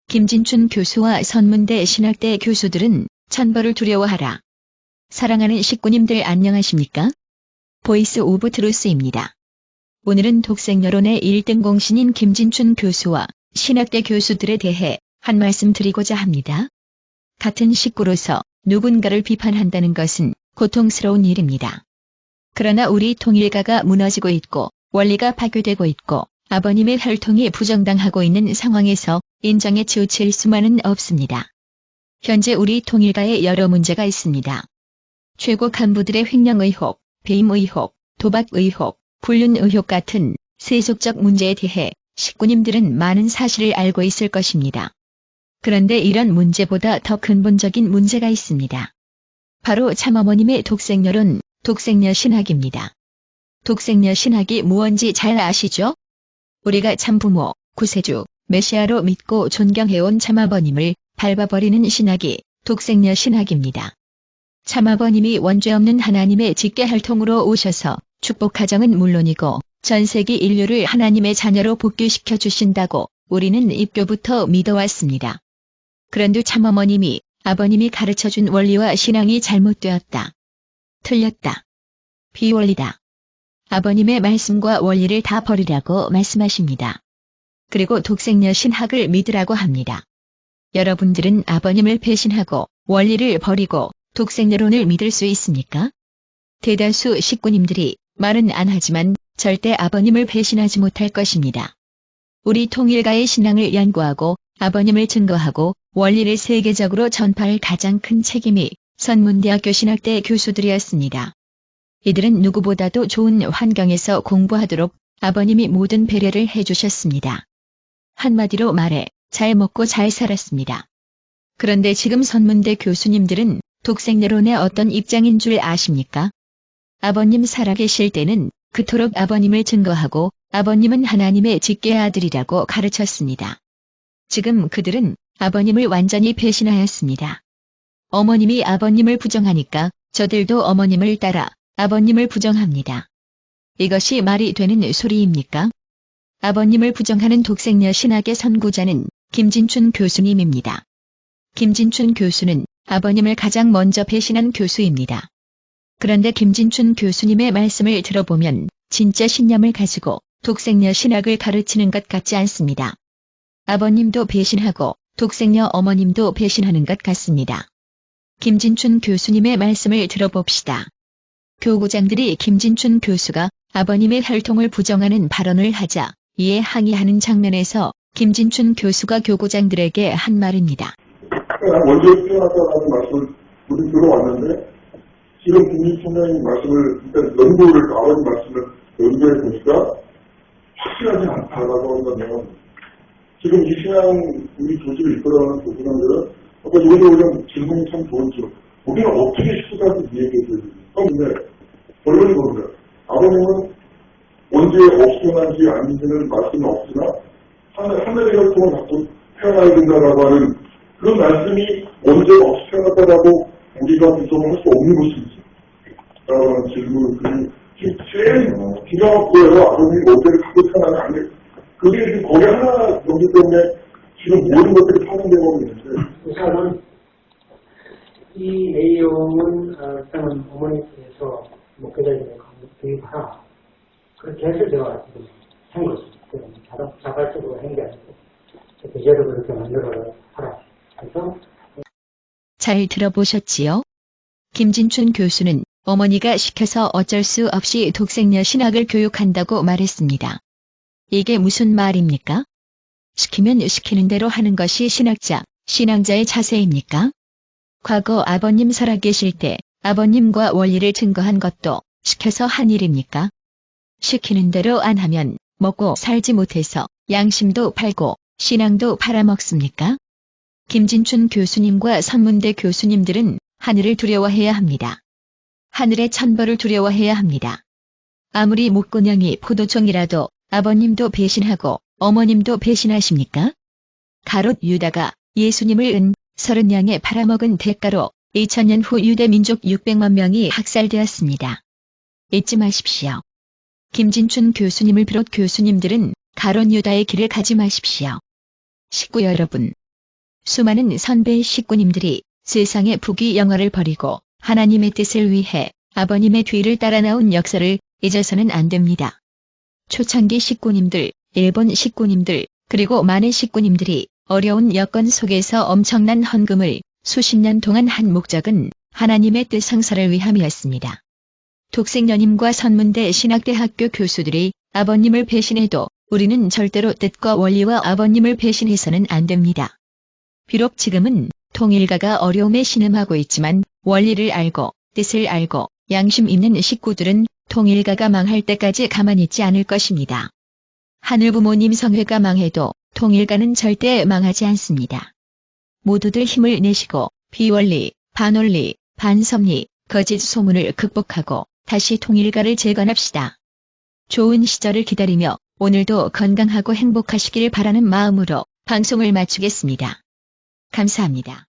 김진춘 교수와 선문대 신학대 교수들은 천벌을 두려워하라. 사랑하는 식구님들 안녕하십니까? 보이스 오브 트루스입니다. 오늘은 독생여론의 1등 공신인 김진춘 교수와 신학대 교수들에 대해 한 말씀 드리고자 합니다. 같은 식구로서 누군가를 비판한다는 것은 고통스러운 일입니다. 그러나 우리 통일가가 무너지고 있고 원리가 파괴되고 있고 아버님의 혈통이 부정당하고 있는 상황에서 인정에 치우칠 수만은 없습니다. 현재 우리 통일가에 여러 문제가 있습니다. 최고 간부들의 횡령 의혹, 배임 의혹, 도박 의혹, 불륜 의혹 같은 세속적 문제에 대해 식구님들은 많은 사실을 알고 있을 것입니다. 그런데 이런 문제보다 더 근본적인 문제가 있습니다. 바로 참어머님의 독생여론, 독생여 신학입니다. 독생여 신학이 무언지 잘 아시죠? 우리가 참부모, 구세주, 메시아로 믿고 존경해온 참아버님을 밟아버리는 신학이 독생여 신학입니다. 참아버님이 원죄 없는 하나님의 직계혈통으로 오셔서 축복가정은 물론이고 전 세계 인류를 하나님의 자녀로 복귀시켜 주신다고 우리는 입교부터 믿어왔습니다. 그런데 참어머님이 아버님이 가르쳐준 원리와 신앙이 잘못되었다. 틀렸다. 비원리다. 아버님의 말씀과 원리를 다 버리라고 말씀하십니다. 그리고 독생여 신학을 믿으라고 합니다. 여러분들은 아버님을 배신하고 원리를 버리고 독생여론을 믿을 수 있습니까? 대다수 식구님들이 말은 안 하지만 절대 아버님을 배신하지 못할 것입니다. 우리 통일가의 신앙을 연구하고 아버님을 증거하고 원리를 세계적으로 전파할 가장 큰 책임이 선문대학교 신학대 교수들이었습니다. 이들은 누구보다도 좋은 환경에서 공부하도록 아버님이 모든 배려를 해주셨습니다. 한마디로 말해 잘 먹고 잘 살았습니다. 그런데 지금 선문대 교수님들은 독생여론의 어떤 입장인 줄 아십니까? 아버님 살아계실 때는 그토록 아버님을 증거하고 아버님은 하나님의 직계 아들이라고 가르쳤습니다. 지금 그들은 아버님을 완전히 배신하였습니다. 어머님이 아버님을 부정하니까 저들도 어머님을 따라 아버님을 부정합니다. 이것이 말이 되는 소리입니까? 아버님을 부정하는 독생여 신학의 선구자는 김진춘 교수님입니다. 김진춘 교수는 아버님을 가장 먼저 배신한 교수입니다. 그런데 김진춘 교수님의 말씀을 들어보면 진짜 신념을 가지고 독생여 신학을 가르치는 것 같지 않습니다. 아버님도 배신하고 독생여 어머님도 배신하는 것 같습니다. 김진춘 교수님의 말씀을 들어봅시다. 교구장들이 김진춘 교수가 아버님의 혈통을 부정하는 발언을 하자 이에 항의하는 장면에서 김진춘 교수가 교구장들에게 한 말입니다. 먼저 태어났다는 말씀을 우리 들어왔는데 지금 김진춘의 말씀을 일단 연구를 아버님 말씀을 연구해 보니까 확실하지 않다라고 하는 거면 지금 이 신앙 우리 조직을 이끌어가는 교구장들은 아까 저희도 그냥 질문이 참 좋은지 우리가 어떻게 식구들한테 얘기해야 되지? 근데 결론이 뭡니다. 아버님은 언제 없어난지 아닌지는 말씀은 없으나 하늘의 혈통을 갖고 태어나야 된다라고 하는 그런 말씀이 언제 없이 태어났다라고 우리가 부정을 할 수 없는 것인지 라고 하는 질문을 제일 기가 막고요. 아버님이 어디를 갖고 태어나면 안 돼. 그게 지금 거기 하나 여기 때문에 지금 모든 것들이 파생되고 있는데 우선은 이 내용은 일단은 어머니께서 목회자님을 교육하라. 그렇게 해서 제가 지금 한 것입니다. 자발적으로 한 게 아니고 제대로 그렇게 만들어 하라. 그래서 잘 들어보셨지요? 김진춘 교수는 어머니가 시켜서 어쩔 수 없이 독생여 신학을 교육한다고 말했습니다. 이게 무슨 말입니까? 시키면 시키는 대로 하는 것이 신학자, 신앙자의 자세입니까? 과거 아버님 살아계실 때 아버님과 원리를 증거한 것도 시켜서 한 일입니까? 시키는 대로 안 하면 먹고 살지 못해서 양심도 팔고 신앙도 팔아먹습니까? 김진춘 교수님과 선문대 교수님들은 하늘을 두려워해야 합니다. 하늘의 천벌을 두려워해야 합니다. 아무리 목곤형이 포도청이라도 아버님도 배신하고 어머님도 배신하십니까? 가롯 유다가 예수님을 은 30양에 팔아먹은 대가로 2000년 후 유대 민족 600만 명이 학살되었습니다. 잊지 마십시오. 김진춘 교수님을 비롯 교수님들은 가롯 유다의 길을 가지 마십시오. 식구 여러분, 수많은 선배 식구님들이 세상의 부귀영화를 버리고 하나님의 뜻을 위해 아버님의 뒤를 따라 나온 역사를 잊어서는 안 됩니다. 초창기 식구님들, 일본 식구님들, 그리고 많은 식구님들이 어려운 여건 속에서 엄청난 헌금을 수십 년 동안 한 목적은 하나님의 뜻 성사를 위함이었습니다. 독생녀님과 선문대 신학대학교 교수들이 아버님을 배신해도 우리는 절대로 뜻과 원리와 아버님을 배신해서는 안 됩니다. 비록 지금은 통일가가 어려움에 신음하고 있지만 원리를 알고 뜻을 알고 양심 있는 식구들은 통일가가 망할 때까지 가만히 있지 않을 것입니다. 하늘부모님 성회가 망해도 통일가는 절대 망하지 않습니다. 모두들 힘을 내시고 비원리, 반원리, 반섭리, 거짓 소문을 극복하고 다시 통일가를 재건합시다. 좋은 시절을 기다리며 오늘도 건강하고 행복하시길 바라는 마음으로 방송을 마치겠습니다. 감사합니다.